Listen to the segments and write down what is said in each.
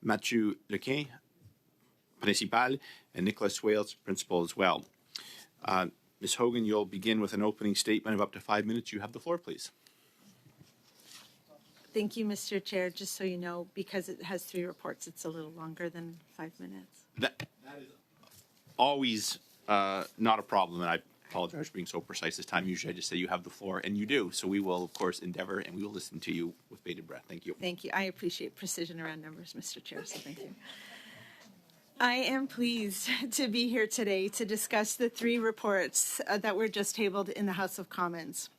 Mathieu Lequin, principal, and Nicholas Wales, principal as well. Ms. Hogan, you'll begin with an opening statement of up to 5 minutes. You have the floor, please. Thank you, Mr. Chair. Just so you know, because it has 3 reports, it's a little longer than 5 minutes. That is always not a problem, and I apologize for being so precise this time. Usually I just say you have the floor, and you do. So we will, of course, endeavor, and we will listen to you with bated breath. Thank you. Thank you. I appreciate precision around numbers, Mr. Chair, so thank you. I am pleased to be here today to discuss the 3 reports that were just tabled in the House of Commons.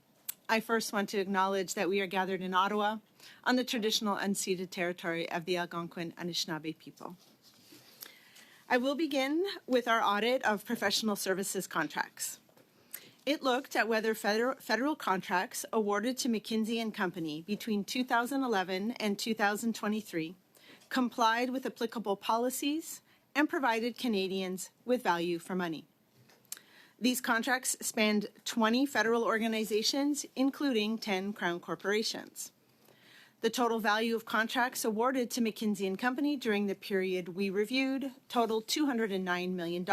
I first want to acknowledge that we are gathered in Ottawa on the traditional unceded territory of the Algonquin Anishinaabe people. I will begin with our audit of professional services contracts. It looked at whether federal contracts awarded to McKinsey & Company between 2011 and 2023 complied with applicable policies and provided Canadians with value for money. These contracts spanned 20 federal organizations, including 10 Crown corporations. The total value of contracts awarded to McKinsey & Company during the period we reviewed totaled $209 million,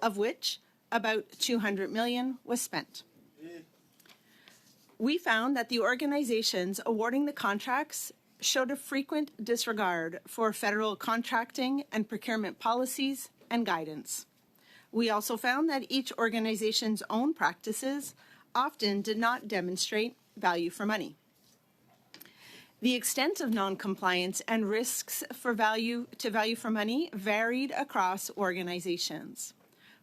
of which about $200 million was spent. We found that the organizations awarding the contracts showed a frequent disregard for federal contracting and procurement policies and guidance. We also found that each organization's own practices often did not demonstrate value for money. The extent of non-compliance and risks for value for money varied across organizations.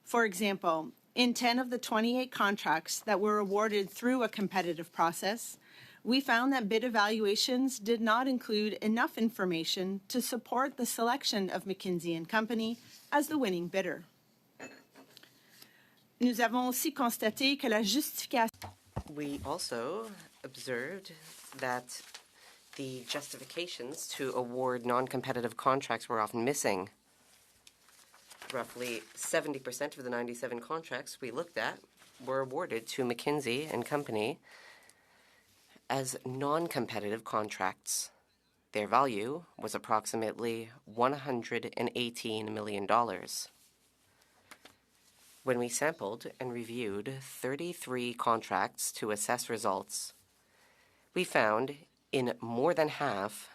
For example, in 10 of the 28 contracts that were awarded through a competitive process, we found that bid evaluations did not include enough information to support the selection of McKinsey & Company as the winning bidder. Nous avons aussi constaté que la justification. We also observed that the justifications to award non-competitive contracts were often missing. Roughly 70% of the 97 contracts we looked at were awarded to McKinsey & Company as non-competitive contracts. Their value was approximately $118 million. When we sampled and reviewed 33 contracts to assess results, we found in more than half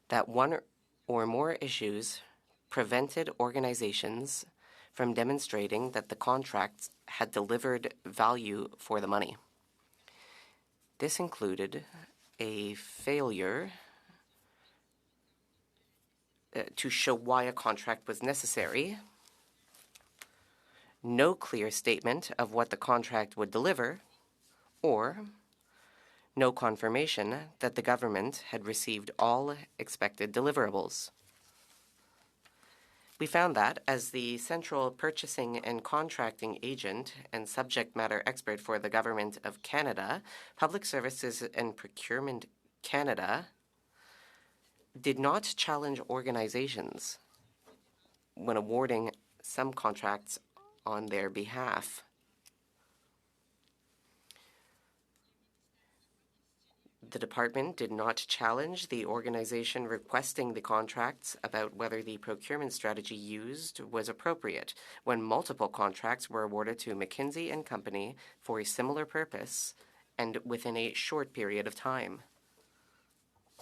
that one or more issues prevented organizations from demonstrating that the contracts had delivered value for the money. This included a failure to show why a contract was necessary, no clear statement of what the contract would deliver, or no confirmation that the government had received all expected deliverables. We found that as the central purchasing and contracting agent and subject matter expert for the Government of Canada, Public Services and Procurement Canada did not challenge organizations when awarding some contracts on their behalf. The department did not challenge the organization requesting the contracts about whether the procurement strategy used was appropriate when multiple contracts were awarded to McKinsey & Company for a similar purpose and within a short period of time.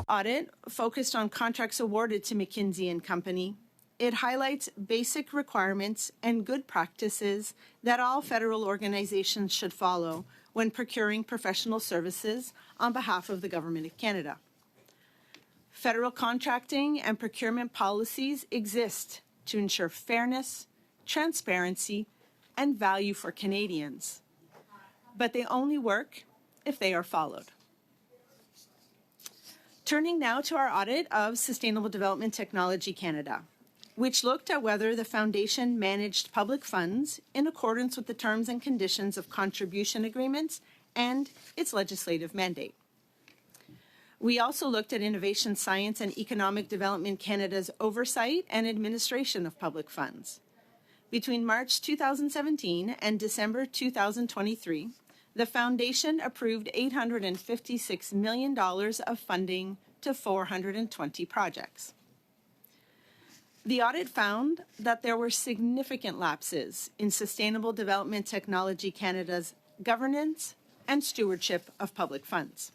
Audit focused on contracts awarded to McKinsey & Company. It highlights basic requirements and good practices that all federal organizations should follow when procuring professional services on behalf of the Government of Canada. Federal contracting and procurement policies exist to ensure fairness, transparency, and value for Canadians, but they only work if they are followed. Turning now to our audit of Sustainable Development Technology Canada, which looked at whether the Foundation managed public funds in accordance with the terms and conditions of contribution agreements and its legislative mandate. We also looked at Innovation, Science and Economic Development Canada's oversight and administration of public funds. Between March 2017 and December 2023, the Foundation approved $856 million of funding to 420 projects. The audit found that there were significant lapses in Sustainable Development Technology Canada's governance and stewardship of public funds.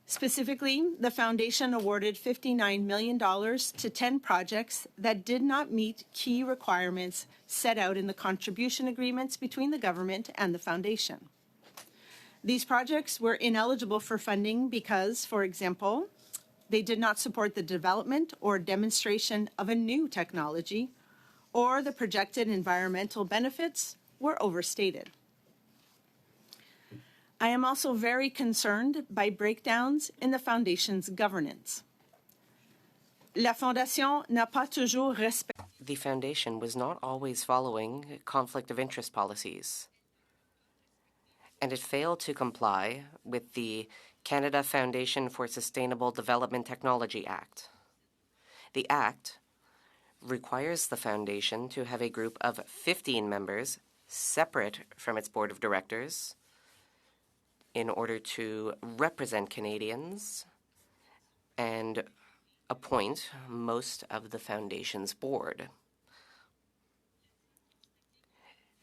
Specifically, the Foundation awarded $59 million to 10 projects that did not meet key requirements set out in the contribution agreements between the government and the Foundation. These projects were ineligible for funding because, for example, they did not support the development or demonstration of a new technology, or the projected environmental benefits were overstated. I am also very concerned by breakdowns in the Foundation's governance. La Fondation n'a pas toujours respecté. The Foundation was not always following conflict of interest policies, and it failed to comply with the Canada Foundation for Sustainable Development Technology Act. The Act requires the Foundation to have a group of 15 members separate from its board of directors in order to represent Canadians and appoint most of the Foundation's board.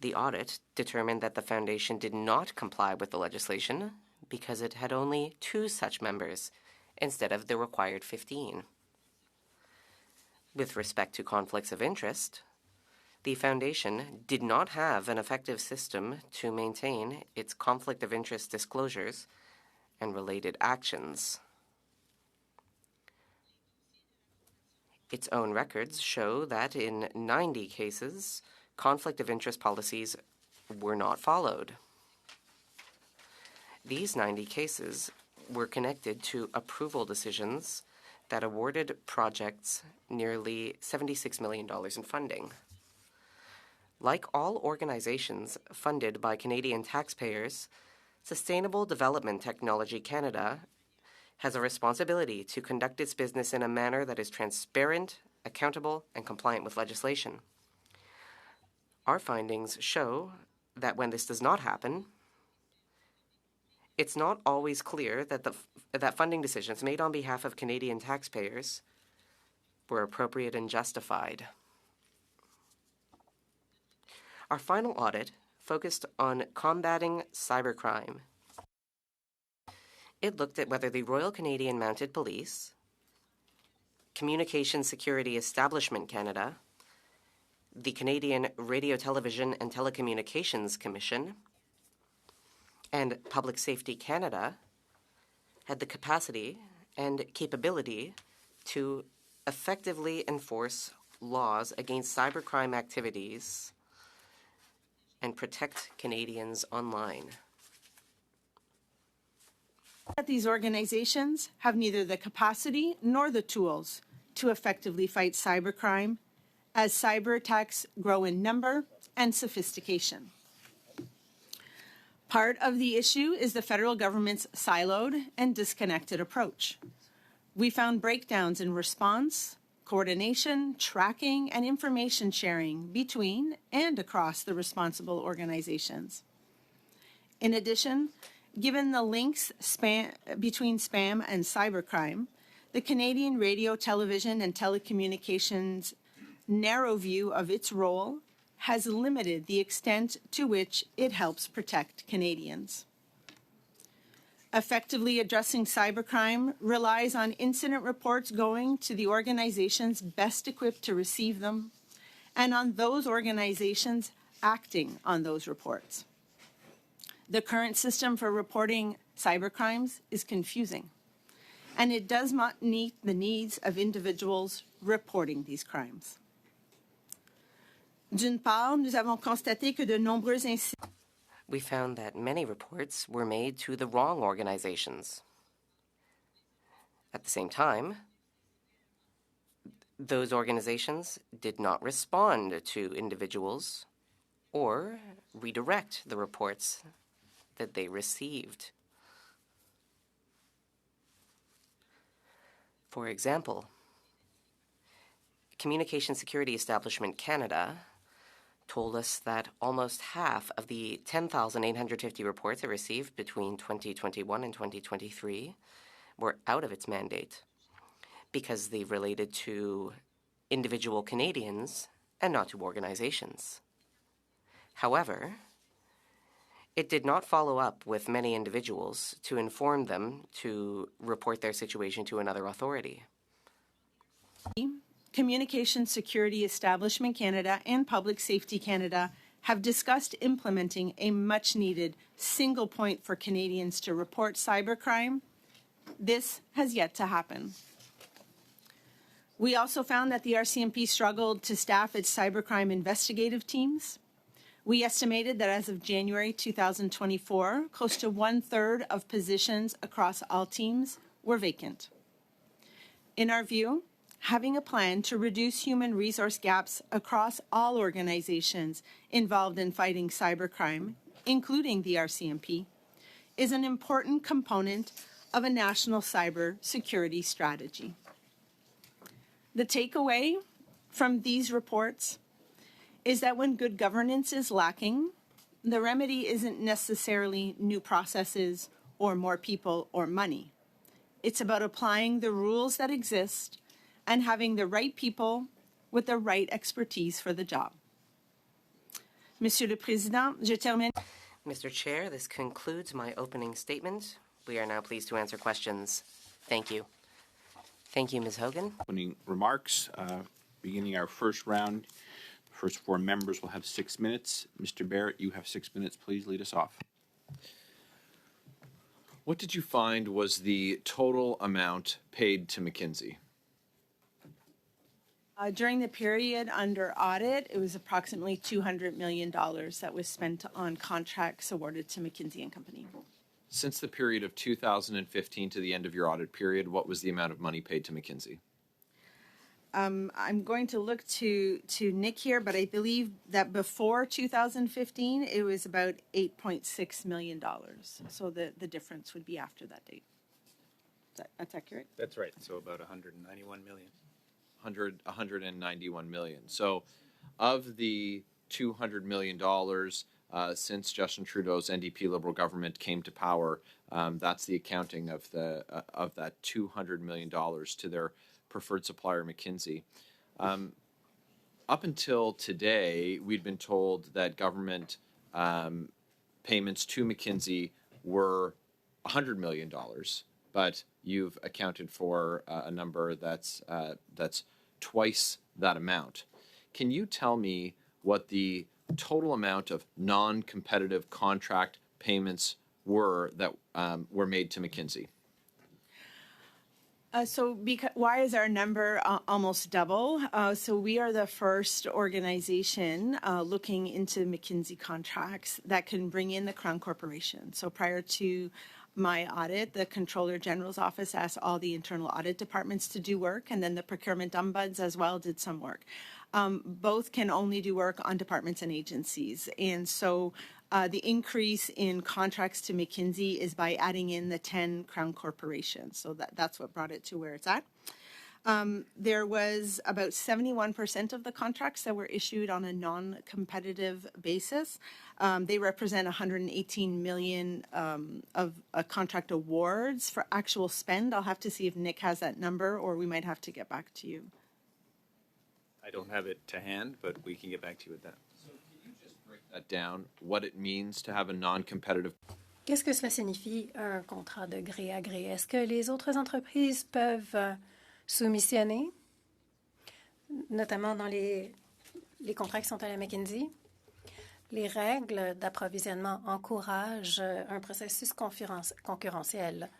The audit determined that the Foundation did not comply with the legislation because it had only 2 such members instead of the required 15. With respect to conflicts of interest, the Foundation did not have an effective system to maintain its conflict of interest disclosures and related actions. Its own records show that in 90 cases, conflict of interest policies were not followed. These 90 cases were connected to approval decisions that awarded projects nearly $76 million in funding. Like all organizations funded by Canadian taxpayers, Sustainable Development Technology Canada has a responsibility to conduct its business in a manner that is transparent, accountable, and compliant with legislation. Our findings show that when this does not happen, it's not always clear that that funding decisions made on behalf of Canadian taxpayers were appropriate and justified. Our final audit focused on combating cybercrime. It looked at whether the Royal Canadian Mounted Police, Communications Security Establishment Canada, the Canadian Radio, Television and Telecommunications Commission, and Public Safety Canada had the capacity and capability to effectively enforce laws against cybercrime activities and protect Canadians online. These organizations have neither the capacity nor the tools to effectively fight cybercrime as cyber attacks grow in number and sophistication. Part of the issue is the federal government's siloed and disconnected approach. We found breakdowns in response, coordination, tracking, and information sharing between and across the responsible organizations. In addition, given the links between spam and cybercrime, the Canadian Radio, Television and Telecommunications narrow view of its role has limited the extent to which it helps protect Canadians. Effectively addressing cybercrime relies on incident reports going to the organizations best equipped to receive them, and on those organizations acting on those reports. The current system for reporting cybercrimes is confusing, and it does not meet the needs of individuals reporting these crimes. D'une part, nous avons constaté que de nombreux incidents. We found that many reports were made to the wrong organizations. At the same time, those organizations did not respond to individuals or redirect the reports that they received. For example, Communications Security Establishment Canada told us that almost half of the 10,850 reports it received between 2021 and 2023 were out of its mandate because they related to individual Canadians and not to organizations. However, it did not follow up with many individuals to inform them to report their situation to another authority. Communication Security Establishment Canada and Public Safety Canada have discussed implementing a much-needed single point for Canadians to report cybercrime. This has yet to happen. We also found that the RCMP struggled to staff its cybercrime investigative teams. We estimated that as of January 2024, close to 1/3 of positions across all teams were vacant. In our view, having a plan to reduce human resource gaps across all organizations involved in fighting cybercrime, including the RCMP, is an important component of a national cyber security strategy. The takeaway from these reports is that when good governance is lacking, the remedy isn't necessarily new processes or more people or money. It's about applying the rules that exist and having the right people with the right expertise for the job. Monsieur le Président, je termine. Mr. Chair, this concludes my opening statement. We are now pleased to answer questions. Thank you. Thank you, Ms. Hogan. Opening remarks, beginning our first round. The first four members will have 6 minutes. Mr. Barrett, you have 6 minutes. Please lead us off. What did you find was the total amount paid to McKinsey? During the period under audit, it was approximately $200 million that was spent on contracts awarded to McKinsey and Company. Since the period of 2015 to the end of your audit period, what was the amount of money paid to McKinsey? I'm going to look to Nick here, but I believe that before 2015, it was about $8.6 million. So the difference would be after that date. That's accurate? That's right. So about 191 million. 191 million. So of the $200 million since Justin Trudeau's NDP Liberal government came to power, that's the accounting of that $200 million to their preferred supplier, McKinsey. Up until today, we'd been told that government payments to McKinsey were $100 million, but you've accounted for a number that's twice that amount. Can you tell me what the total amount of non-competitive contract payments were that were made to McKinsey? Why is our number almost double? So we are the first organization looking into McKinsey contracts that can bring in the Crown Corporation. So prior to my audit, the Comptroller General's office asked all the internal audit departments to do work, and then the procurement ombuds as well did some work. Both can only do work on departments and agencies. And so the increase in contracts to McKinsey is by adding in the 10 Crown corporations. So that's what brought it to where it's at. There was about 71% of the contracts that were issued on a non-competitive basis. They represent 118 million of contract awards for actual spend. I'll have to see if Nick has that number, or we might have to get back to you. I don't have it to hand, but we can get back to you with that. So can you just break that down, what it means to have a non-competitive? Qu'est-ce que cela signifie, un contrat de gré à gré? Est-ce que les autres entreprises peuvent soumissionner, notamment dans les contrats qui sont à la McKinsey? Les règles d'approvisionnement encouragent un processus concurrentiel.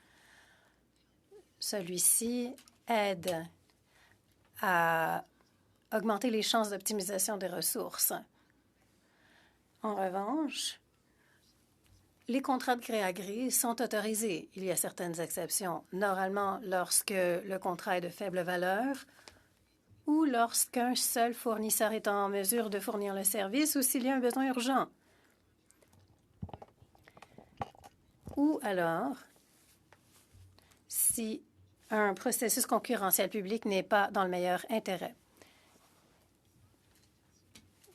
Celui-ci aide à augmenter les chances d'optimisation des ressources. En revanche, les contrats de gré à gré sont autorisés. Il y a certaines exceptions, normalement lorsque le contrat est de faible valeur ou lorsqu'un seul fournisseur est en mesure de fournir le service ou s'il y a un besoin urgent. Ou alors, si un processus concurrentiel public n'est pas dans le meilleur intérêt.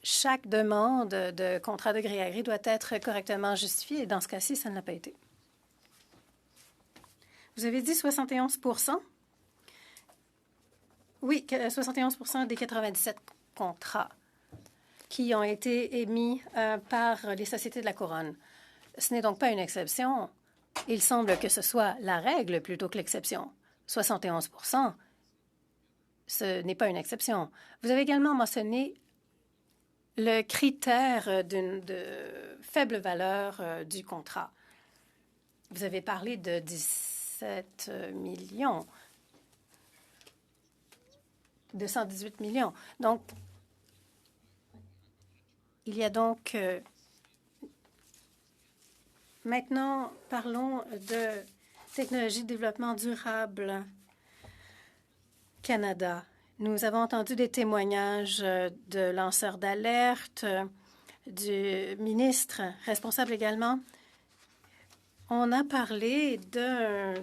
Chaque demande de contrat de gré à gré doit être correctement justifiée et dans ce cas-ci, ça ne l'a pas été. Vous avez dit 71 %. Oui, 71% des 97 contrats qui ont été émis par les sociétés de la Couronne. Ce n'est donc pas une exception. Il semble que ce soit la règle plutôt que l'exception. 71%, ce n'est pas une exception. Vous avez également mentionné le critère de faible valeur du contrat. Vous avez parlé de 17 millions, 218 millions. Donc, il y a donc... maintenant, parlons de technologie de développement durable Canada. Nous avons entendu des témoignages de lanceurs d'alerte, du ministre responsable également. On a parlé d'un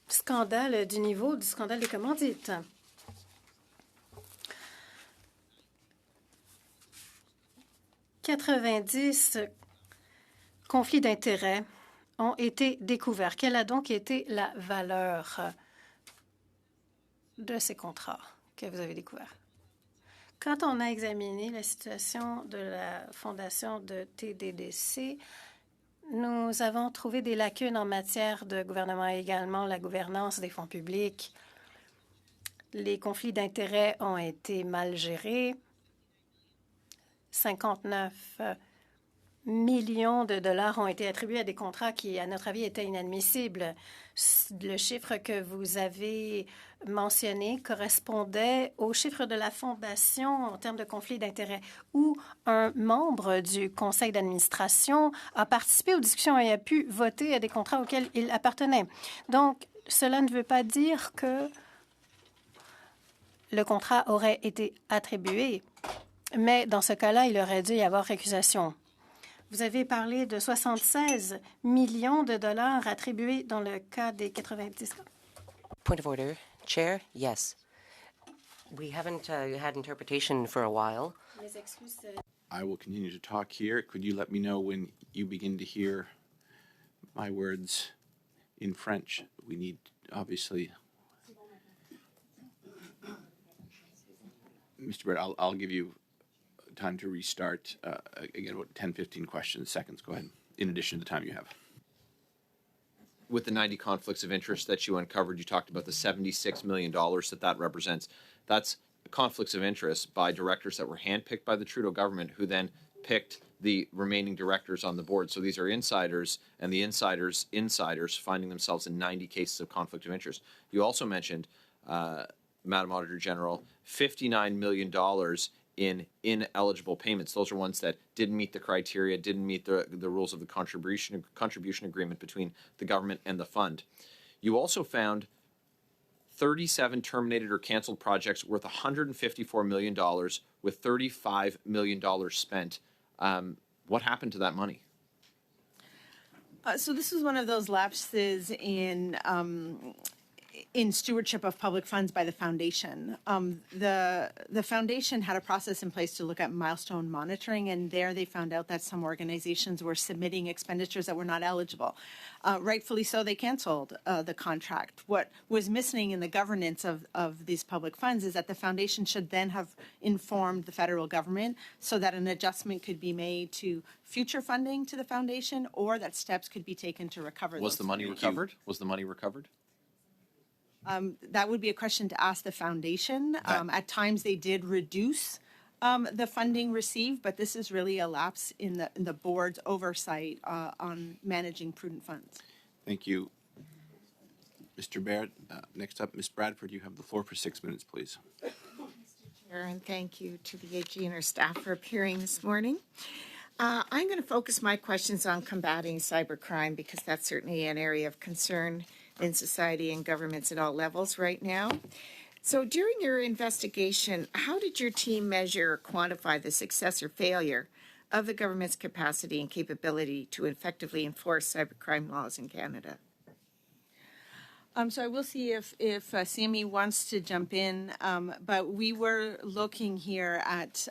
scandale du niveau du scandale des commandites. « 90 conflits d'intérêts ont été découverts. Quelle a donc été la valeur de ces contrats que vous avez découverts? Quand on a examiné la situation de la fondation de TDDC, nous avons trouvé des lacunes en matière de gouvernement et également la gouvernance des fonds publics. Les conflits d'intérêts ont été mal gérés. 59 millions de dollars ont été attribués à des contrats qui, à notre avis, étaient inadmissibles. Le chiffre que vous avez mentionné correspondait au chiffre de la fondation en termes de conflit d'intérêts, où un membre du conseil d'administration a participé aux discussions et a pu voter à des contrats auxquels il appartenait. Donc, cela ne veut pas dire que le contrat aurait été attribué, mais dans ce cas-là, il aurait dû y avoir récusation. Vous avez parlé de 76 millions de dollars attribués dans le cas des 90 cas. Point of order. Chair, yes. We haven't had interpretation for a while. Les excuses. I will continue to talk here. Could you let me know when you begin to hear my words in French? We need, obviously... Mr. Baird, I'll give you time to restart. Again, about 10, 15 seconds. Go ahead, in addition to the time you have. With the 90 conflicts of interest that you uncovered, you talked about the $76 million that represents. That's conflicts of interest by directors that were handpicked by the Trudeau government, who then picked the remaining directors on the board. So these are insiders, and the insiders finding themselves in 90 cases of conflict of interest. You also mentioned, Madam Auditor General, $59 million in ineligible payments. Those are ones that didn't meet the criteria, didn't meet the rules of the contribution agreement between the government and the fund. You also found 37 terminated or canceled projects worth $154 million with $35 million spent. What happened to that money? So this was one of those lapses in stewardship of public funds by the foundation. The foundation had a process in place to look at milestone monitoring, and there they found out that some organizations were submitting expenditures that were not eligible. Rightfully so, they canceled the contract. What was missing in the governance of these public funds is that the foundation should then have informed the federal government so that an adjustment could be made to future funding to the foundation, or that steps could be taken to recover Was those the money funds. recovered? Was the money recovered? That would be a question to ask the foundation. At times, they did reduce the funding received, but this is really a lapse in the board's oversight on managing prudent funds. Thank you, Mr. Baird. Next up, Ms. Bradford, you have the floor for 6 minutes, please. Chair, and thank you to the AG and our staff for appearing this morning. I'm going to focus my questions on combating cybercrime because that's certainly an area of concern in society and governments at all levels right now. So during your investigation, how did your team measure or quantify the success or failure of the government's capacity and capability to effectively enforce cybercrime laws in Canada? So I will see if CME wants to jump in, but we were looking here at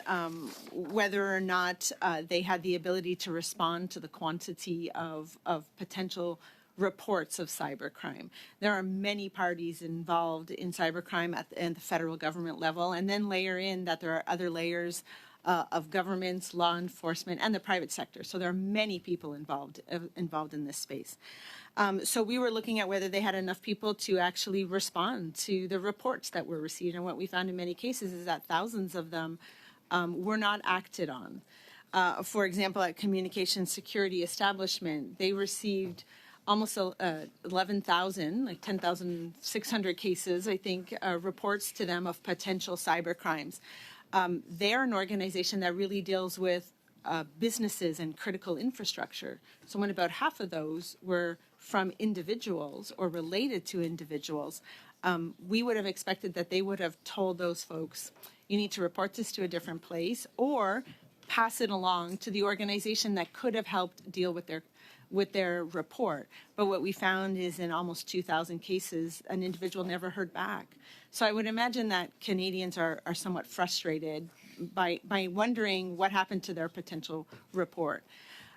whether or not they had the ability to respond to the quantity of potential reports of cybercrime. There are many parties involved in cybercrime at the federal government level, and then layer in that there are other layers of governments, law enforcement, and the private sector. So there are many people involved in this space. So we were looking at whether they had enough people to actually respond to the reports that were received. And what we found in many cases is that thousands of them were not acted on. For example, at Communication Security Establishment, they received almost 11,000, like 10,600 cases, I think, reports to them of potential cyber crimes. They're an organization that really deals with businesses and critical infrastructure. So when about half of those were from individuals or related to individuals, we would have expected that they would have told those folks, you need to report this to a different place or pass it along to the organization that could have helped deal with their report. But what we found is in almost 2,000 cases, an individual never heard back. So I would imagine that Canadians are somewhat frustrated by wondering what happened to their potential report.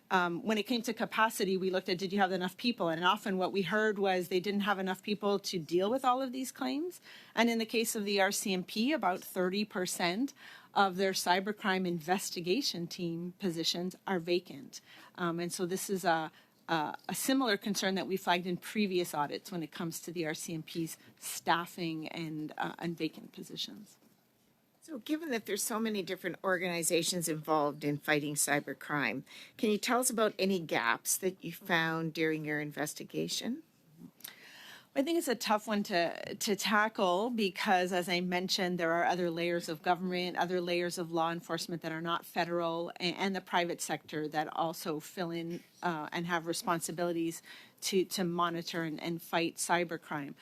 When it came to capacity, we looked at, did you have enough people? And often what we heard was they didn't have enough people to deal with all of these claims. And in the case of the RCMP, about 30% of their cybercrime investigation team positions are vacant. And so this is a similar concern that we flagged in previous audits when it comes to the RCMP's staffing and vacant positions. So given that there's so many different organizations involved in fighting cybercrime, can you tell us about any gaps that you found during your investigation? I think it's a tough one to tackle because, as I mentioned, there are other layers of government, other layers of law enforcement that are not federal, and the private sector that also fill in and have responsibilities to monitor and fight cybercrime.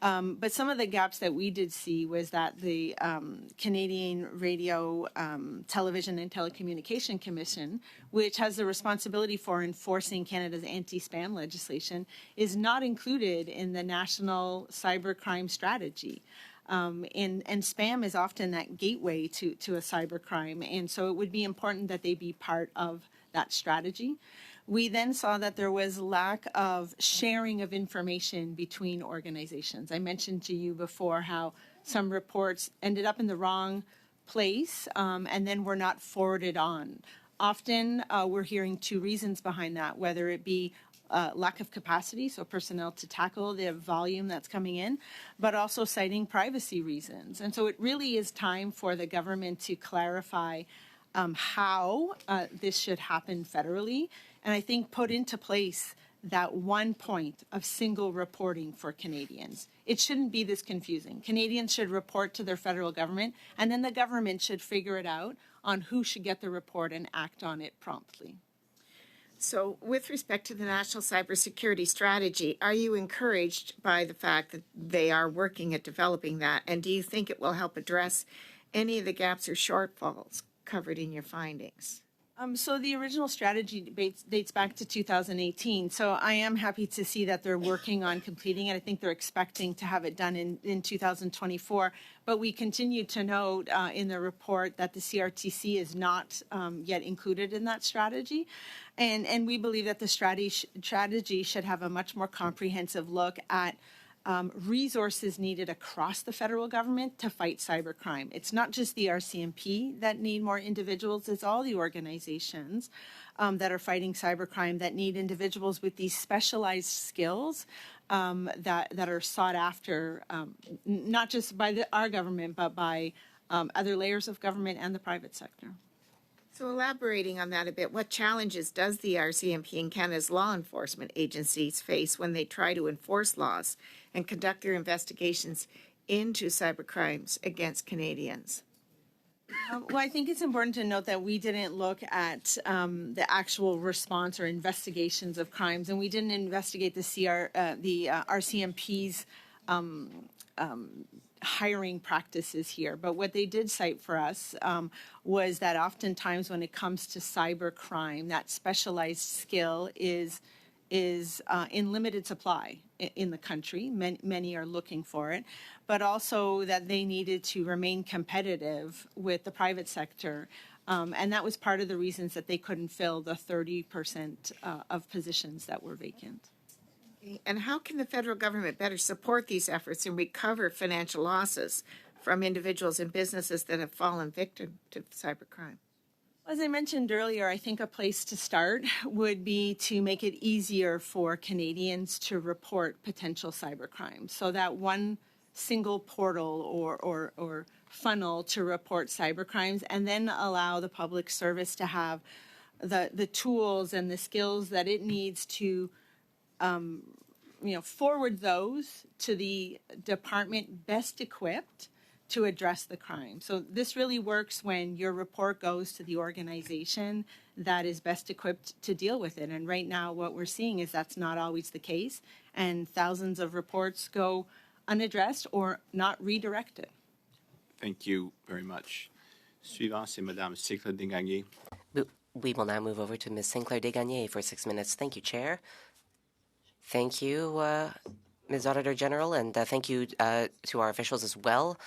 But some of the gaps that we did see was that the Canadian Radio, Television and Telecommunication Commission, which has the responsibility for enforcing Canada's anti-spam legislation, is not included in the National Cybercrime Strategy. And spam is often that gateway to a cybercrime, and so it would be important that they be part of that strategy. We then saw that there was lack of sharing of information between organizations. I mentioned to you before how some reports ended up in the wrong place and then were not forwarded on. Often we're hearing two reasons behind that, whether it be lack of capacity, so personnel to tackle the volume that's coming in, but also citing privacy reasons. And so it really is time for the government to clarify how this should happen federally, and I think put into place that one point of single reporting for Canadians. It shouldn't be this confusing. Canadians should report to their federal government, and then the government should figure it out on who should get the report and act on it promptly. So with respect to the National Cybersecurity Strategy, are you encouraged by the fact that they are working at developing that? And do you think it will help address any of the gaps or shortfalls covered in your findings? So the original strategy dates back to 2018. So I am happy to see that they're working on completing it. I think they're expecting to have it done in 2024. But we continue to note in the report that the CRTC is not yet included in that strategy. And we believe that the strategy should have a much more comprehensive look at resources needed across the federal government to fight cybercrime. It's not just the RCMP that need more individuals, it's all the organizations that are fighting cybercrime that need individuals with these specialized skills that are sought after, not just by our government, but by other layers of government and the private sector. So elaborating on that a bit, what challenges does the RCMP and Canada's law enforcement agencies face when they try to enforce laws and conduct their investigations into cybercrimes against Canadians? Well, I think it's important to note that we didn't look at the actual response or investigations of crimes, and we didn't investigate the RCMP's hiring practices here. But what they did cite for us was that oftentimes when it comes to cybercrime, that specialized skill is in limited supply in the country. Many are looking for it, but also that they needed to remain competitive with the private sector. And that was part of the reasons that they couldn't fill the 30% of positions that were vacant. Okay. And how can the federal government better support these efforts and recover financial losses from individuals and businesses that have fallen victim to cybercrime? As I mentioned earlier, I think a place to start would be to make it easier for Canadians to report potential cybercrime. So that one single portal or funnel to report cybercrimes, and then allow the public service to have the tools and the skills that it needs to forward those to the department best equipped to address the crime. So this really works when your report goes to the organization that is best equipped to deal with it. And right now what we're seeing is that's not always the case, and thousands of reports go unaddressed or not redirected. Thank you very much. Suivant, c'est Madame Sinclair Desgagnés. We will now move over to Ms. Sinclair Desgagnés for 6 minutes. Thank you, Chair. Thank you, Ms. Auditor General, and thank you to our officials as well.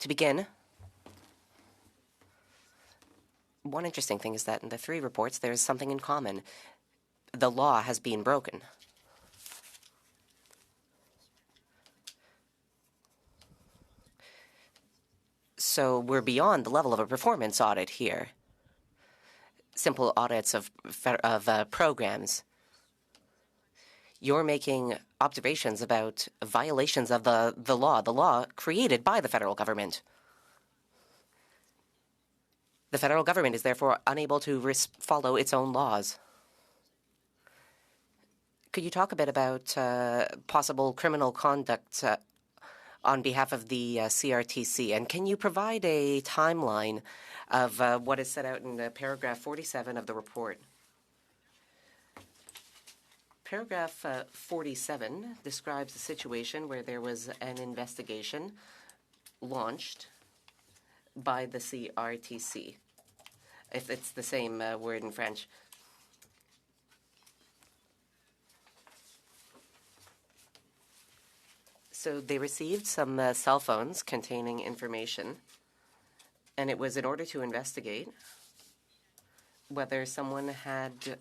To begin, one interesting thing is that in the three reports, there is something in common. The law has been broken. So we're beyond the level of a performance audit here. Simple audits of programs. You're making observations about violations of the law created by the federal government. The federal government is therefore unable to follow its own laws. Could you talk a bit about possible criminal conduct on behalf of the CRTC? And can you provide a timeline of what is set out in paragraph 47 of the report? Paragraph 47 describes a situation where there was an investigation launched by the CRTC, if it's the same word in French. So they received some cell phones containing information, and it was in order to investigate whether someone had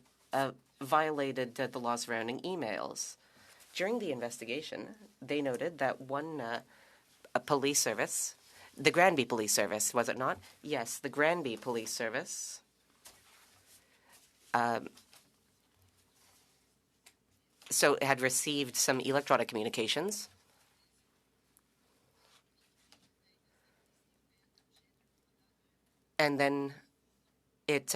violated the law surrounding emails. During the investigation, they noted that one a police service, the Granby Police Service, was it not? Yes, the Granby Police Service so it had received some electronic communications. And then it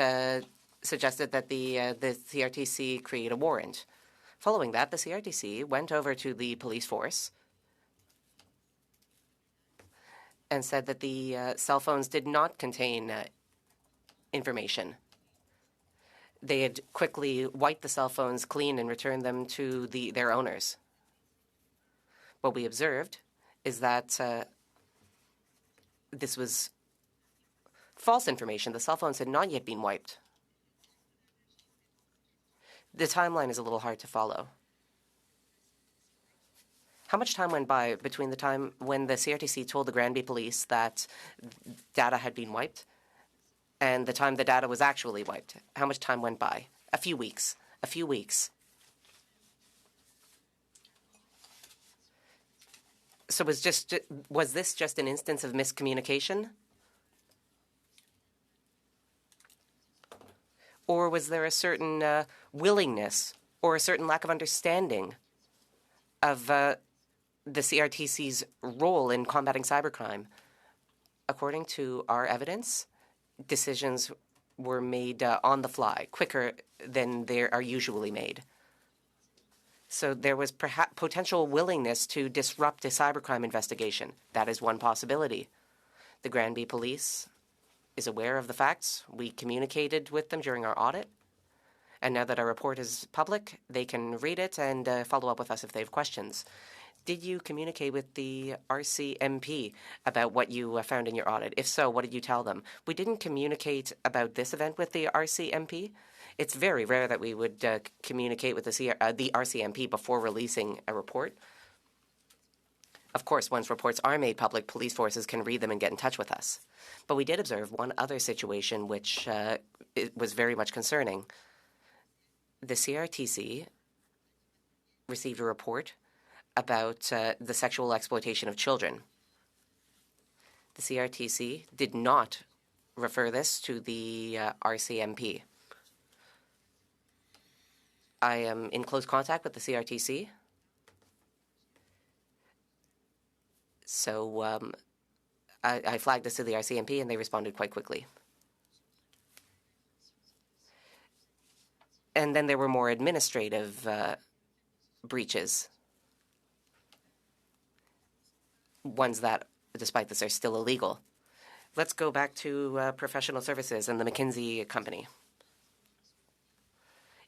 suggested that the CRTC create a warrant. Following that, the CRTC went over to the police force and said that the cell phones did not contain information. They had quickly wiped the cell phones clean and returned them to their owners. What we observed is that this was false information. The cell phones had not yet been wiped. The timeline is a little hard to follow. How much time went by between the time when the CRTC told the Granby police that data had been wiped and the time the data was actually wiped? How much time went by? A few weeks. A few weeks. So was this just an instance of miscommunication? Or was there a certain willingness or a certain lack of understanding of the CRTC's role in combating cybercrime? According to our evidence, decisions were made on the fly, quicker than they are usually made. So there was perhaps potential willingness to disrupt a cybercrime investigation. That is one possibility. The Granby Police is aware of the facts. We communicated with them during our audit. And now that our report is public, they can read it and follow up with us if they have questions. Did you communicate with the RCMP about what you found in your audit? If so, what did you tell them? We didn't communicate about this event with the RCMP. It's very rare that we would communicate with the RCMP before releasing a report. Of course, once reports are made public, police forces can read them and get in touch with us. But we did observe one other situation which it was very much concerning. The CRTC received a report about the sexual exploitation of children. The CRTC did not refer this to the RCMP. I am in close contact with the CRTC. So I flagged this to the RCMP and they responded quite quickly. And then there were more administrative breaches. Ones that, despite this, are still illegal. Let's go back to professional services and the McKinsey company.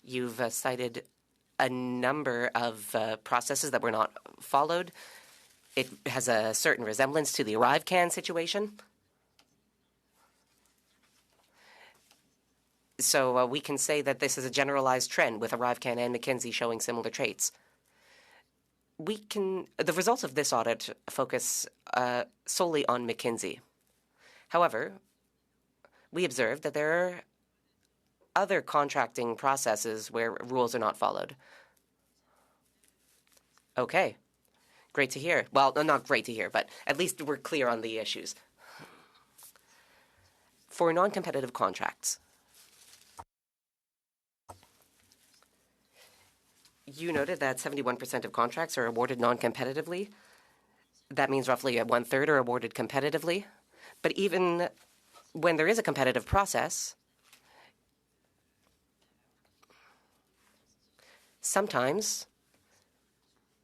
You've cited a number of processes that were not followed. It has a certain resemblance to the ArriveCAN situation. So we can say that this is a generalized trend with ArriveCAN and McKinsey showing similar traits. The results of this audit focus solely on McKinsey. However, we observed that there are other contracting processes where rules are not followed. Okay, great to hear. Well, not great to hear, but at least we're clear on the issues. For non-competitive contracts, you noted that 71% of contracts are awarded non-competitively. That means roughly 1/3 are awarded competitively. But even when there is a competitive process, sometimes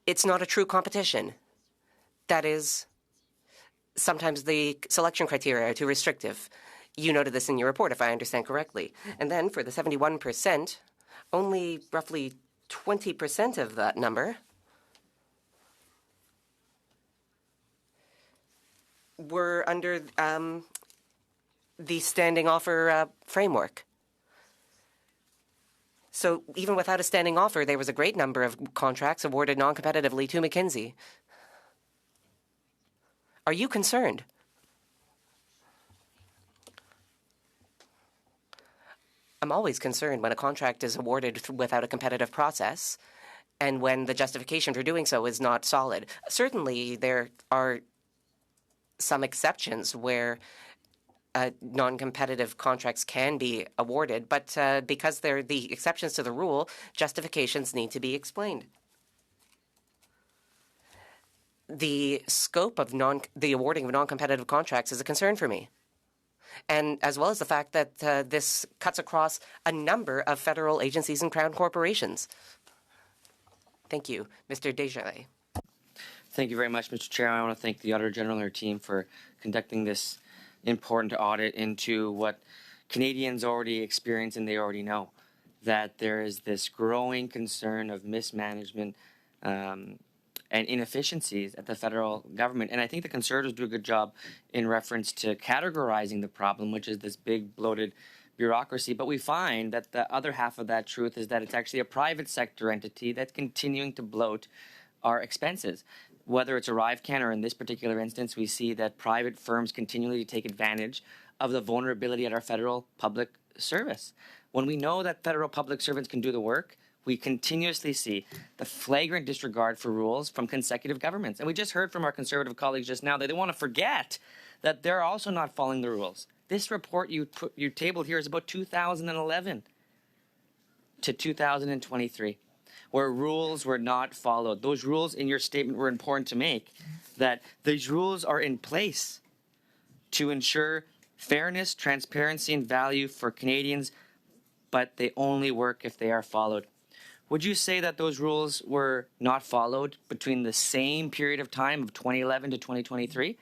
it's not a true competition. That is, sometimes the selection criteria are too restrictive. You noted this in your report, if I understand correctly. And then for the 71%, only roughly 20% of that number were under the standing offer framework. So even without a standing offer, there was a great number of contracts awarded non-competitively to McKinsey. Are you concerned? I'm always concerned when a contract is awarded without a competitive process and when the justification for doing so is not solid. Certainly, there are some exceptions where non-competitive contracts can be awarded, but because they're the exceptions to the rule, justifications need to be explained. The scope of the awarding of non-competitive contracts is a concern for me, and as well as the fact that this cuts across a number of federal agencies and crown corporations. Thank you. Mr. Desjardins. Thank you very much, Mr. Chair. I want to thank the Auditor General and her team for conducting this important audit into what Canadians already experience and they already know, that there is this growing concern of mismanagement and inefficiencies at the federal government. And I think the Conservatives do a good job in reference to categorizing the problem, which is this big bloated bureaucracy. But we find that the other half of that truth is that it's actually a private sector entity that's continuing to bloat our expenses. Whether it's ArriveCAN or in this particular instance, we see that private firms continually take advantage of the vulnerability at our federal public service. When we know that federal public servants can do the work, we continuously see the flagrant disregard for rules from consecutive governments. And we just heard from our Conservative colleagues just now that they want to forget that they're also not following the rules. This report you tabled here is about 2011 to 2023. Where rules were not followed. Those rules in your statement were important to make, that these rules are in place to ensure fairness, transparency, and value for Canadians, but they only work if they are followed. Would you say that those rules were not followed between the same period of time of 2011 to 2023?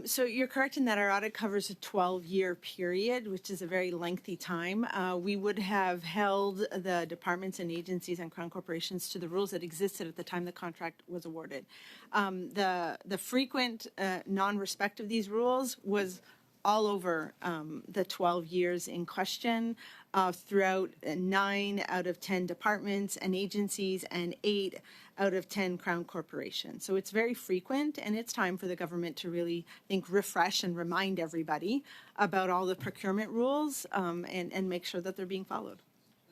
So you're correct in that our audit covers a 12-year period, which is a very lengthy time. We would have held the departments and agencies and crown corporations to the rules that existed at the time the contract was awarded. The frequent non-respect of these rules was all over the 12 years in question throughout 9 out of 10 departments and agencies and 8 out of 10 crown corporations. So it's very frequent, and it's time for the government to really, I think, refresh and remind everybody about all the procurement rules and make sure that they're being followed.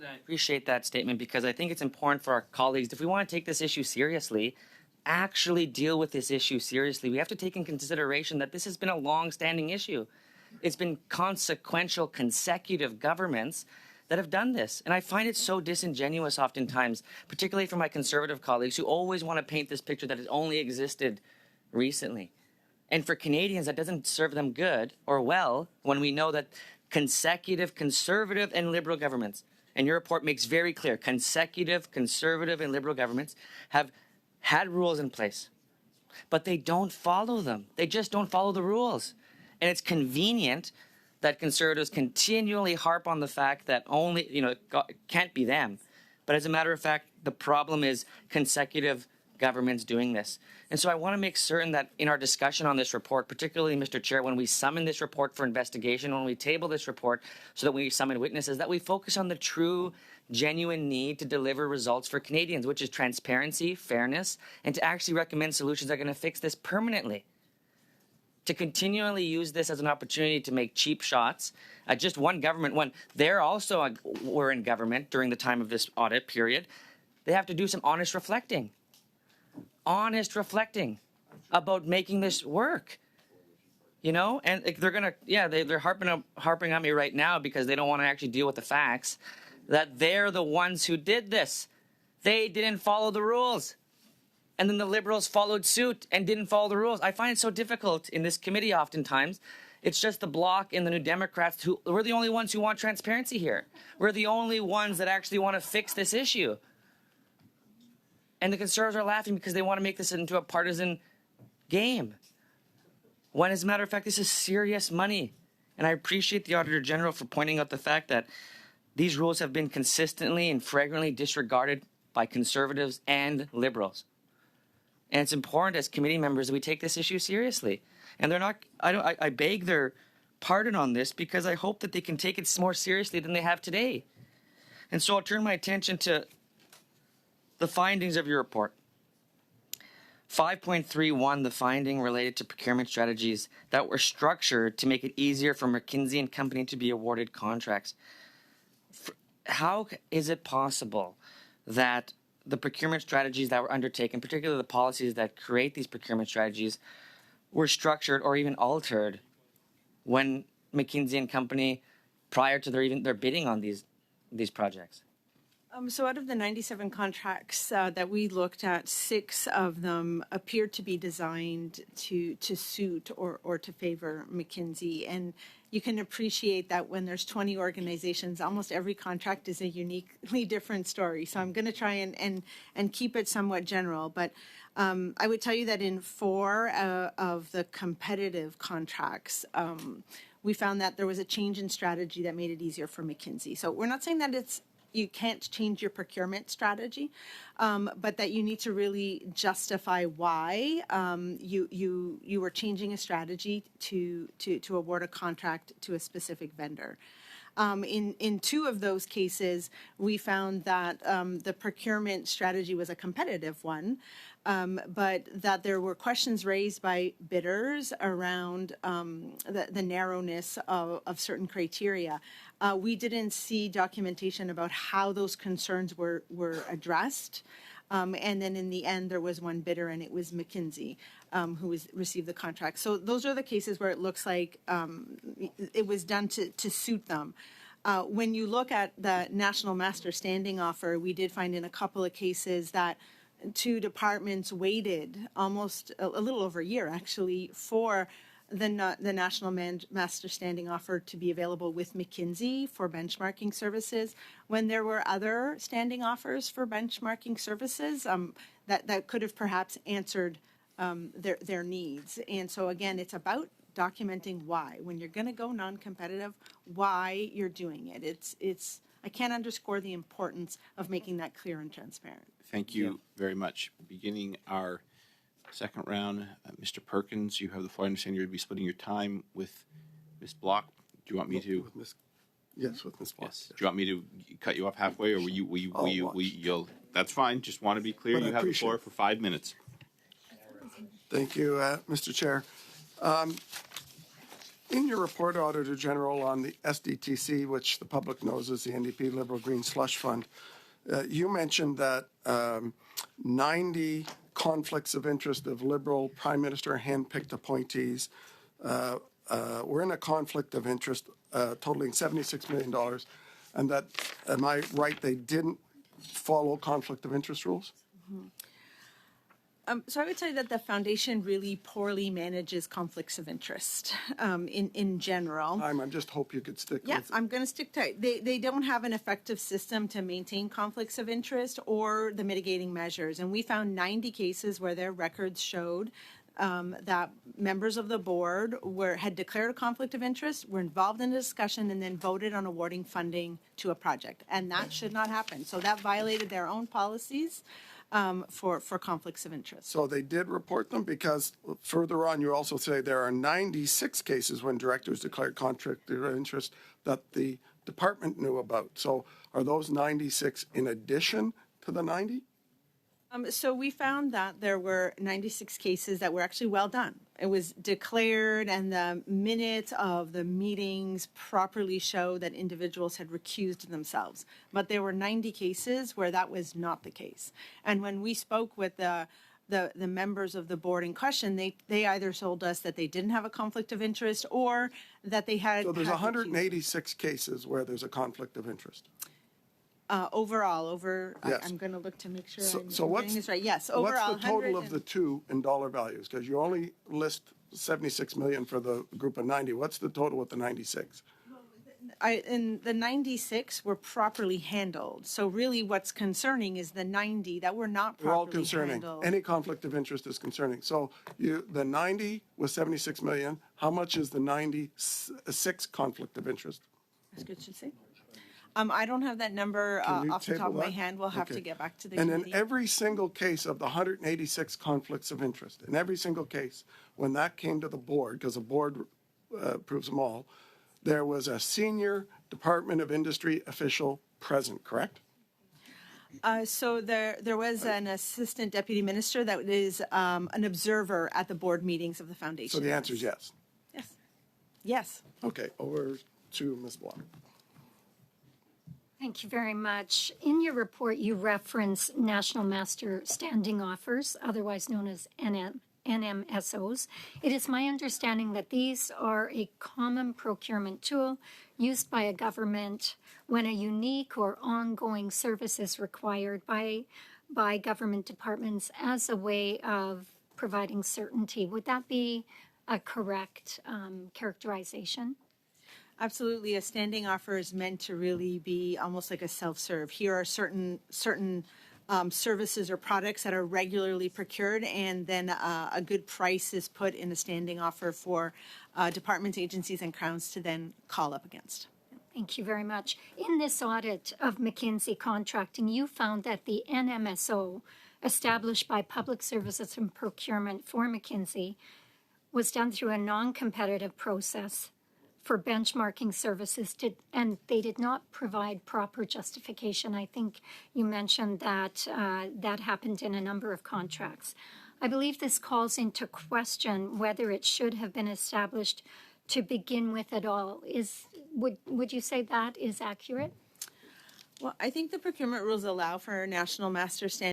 I appreciate that statement because I think it's important for our colleagues, if we want to take this issue seriously, actually deal with this issue seriously, we have to take in consideration that this has been a long-standing issue. It's been consequential, consecutive governments that have done this. And I find it so disingenuous oftentimes, particularly for my conservative colleagues who always want to paint this picture that has only existed recently. And for Canadians, that doesn't serve them good or well when we know that consecutive conservative and liberal governments, and your report makes very clear, consecutive conservative and liberal governments have had rules in place, but they don't follow them. They just don't follow the rules. And it's convenient that conservatives continually harp on the fact that only, it can't be them. But as a matter of fact, the problem is consecutive governments doing this. And so I want to make certain that in our discussion on this report, particularly, Mr. Chair, when we summon this report for investigation, when we table this report so that we summon witnesses, that we focus on the true, genuine need to deliver results for Canadians, which is transparency, fairness, and to actually recommend solutions that are going to fix this permanently. To continually use this as an opportunity to make cheap shots at just one government, when they're also were in government during the time of this audit period, they have to do some honest reflecting about making this work. And they're gonna, they're harping on me right now because they don't want to actually deal with the facts that they're the ones who did this. They didn't follow the rules. And then the Liberals followed suit and didn't follow the rules. I find it so difficult in this committee oftentimes. It's just the Bloc and the New Democrats who, we're the only ones who want transparency here. We're the only ones that actually want to fix this issue. And the Conservatives are laughing because they want to make this into a partisan game. When, as a matter of fact, this is serious money. And I appreciate the Auditor General for pointing out the fact that these rules have been consistently and flagrantly disregarded by Conservatives and Liberals. And it's important as committee members that we take this issue seriously. And they're not, I beg their pardon on this because I hope that they can take it more seriously than they have today. And so I'll turn my attention to the findings of your report. 5.31, the finding related to procurement strategies that were structured to make it easier for McKinsey and Company to be awarded contracts. How is it possible that the procurement strategies that were undertaken, particularly the policies that create these procurement strategies, were structured or even altered when McKinsey and Company, prior to their bidding on these projects? So out of the 97 contracts that we looked at, 6 of them appeared to be designed to suit or to favor McKinsey. And you can appreciate that when there's 20 organizations, almost every contract is a uniquely different story. So I'm going to try and keep it somewhat general. But I would tell you that in 4 of the competitive contracts, we found that there was a change in strategy that made it easier for McKinsey. So we're not saying that you can't change your procurement strategy, but that you need to really justify why you were changing a strategy to award a contract to a specific vendor. In 2 of those cases, we found that the procurement strategy was a competitive one, but that there were questions raised by bidders around the narrowness of certain criteria. We didn't see documentation about how those concerns were addressed. And then in the end, there was one bidder, and it was McKinsey who received the contract. So those are the cases where it looks like it was done to suit them. When you look at the National Master Standing Offer, we did find in a couple of cases that 2 departments waited almost a little over a year, actually, for the National Master Standing Offer to be available with McKinsey for benchmarking services, when there were other standing offers for benchmarking services that could have perhaps answered their needs. And so, again, it's about documenting why. When you're going to go non-competitive, why you're doing it. I can't underscore the importance of making that clear and transparent. Thank you very much. Beginning our second round, Mr. Perkins, you have the floor. I understand you're going to be splitting your time with Ms. Block. Do you want me to? Yes, with Ms. Block. Yes. Do you want me to cut you off halfway, or you'll? That's fine. Just want to be clear. You have the floor for 5 minutes. Thank you, Mr. Chair. In your report, Auditor General, on the SDTC, which the public knows as the NDP Liberal Green Slush Fund, you mentioned that 90 conflicts of interest of Liberal Prime Minister handpicked appointees were in a conflict of interest totaling $76 million, and that, am I right, they didn't follow conflict of interest rules? So I would say that the foundation really poorly manages conflicts of interest in general. I just hope you could stick Yeah, with it. I'm going to stick tight. They don't have an effective system to maintain conflicts of interest or the mitigating measures. And we found 90 cases where their records showed that members of the board had declared a conflict of interest, were involved in a discussion, and then voted on awarding funding to a project. And that should not happen. So that violated their own policies for conflicts of interest. So they did report them, because further on you also say there are 96 cases when directors declared conflict of interest that the department knew about. So are those 96 in addition to the 90? So we found that there were 96 cases that were actually well done. It was declared, and the minutes of the meetings properly show that individuals had recused themselves. But there were 90 cases where that was not the case. And when we spoke with the members of the board in question, they either told us that they didn't have a conflict of interest or that they had. So there's had recused. 186 cases where there's a conflict of interest. Overall, Yes. I'm going to look to make sure So I'm what's getting this right. Yes, overall. What's the total 100 of the two in dollar values? Because you only list 76 million for the group of 90. What's the total with the 96? In the 96 were properly handled. So really what's concerning is the 90 that were not They're all properly concerning. handled. Any conflict of interest is concerning. So the 90 was 76 million. How much is the 96 conflict of interest? That's good to see. I don't have that number Can you off the top table of my that? hand. We'll have Okay. to get back to the And committee. in every single case of the 186 conflicts of interest, in every single case, when that came to the board, because the board approves them all, there was a senior Department of Industry official present, correct? So there was an assistant deputy minister that is an observer at the board meetings of the foundation. So the answer is yes. Yes. Yes. Okay, over to Ms. Block. Thank you very much. In your report, you reference National Master Standing Offers, otherwise known as NMSOs. It is my understanding that these are a common procurement tool used by a government when a unique or ongoing service is required by government departments as a way of providing certainty. Would that be a correct characterization? Absolutely. A standing offer is meant to really be almost like a self-serve. Here are certain services or products that are regularly procured, and then a good price is put in a standing offer for departments, agencies, and crowns to then call up against. Thank you very much. In this audit of McKinsey contracting, you found that the NMSO established by Public Services and Procurement for McKinsey was done through a non-competitive process for benchmarking services, and they did not provide proper justification. I think you mentioned that that happened in a number of contracts. I believe this calls into question whether it should have been established to begin with at all. Would you say that is accurate? Well, I think the procurement rules allow for national master standing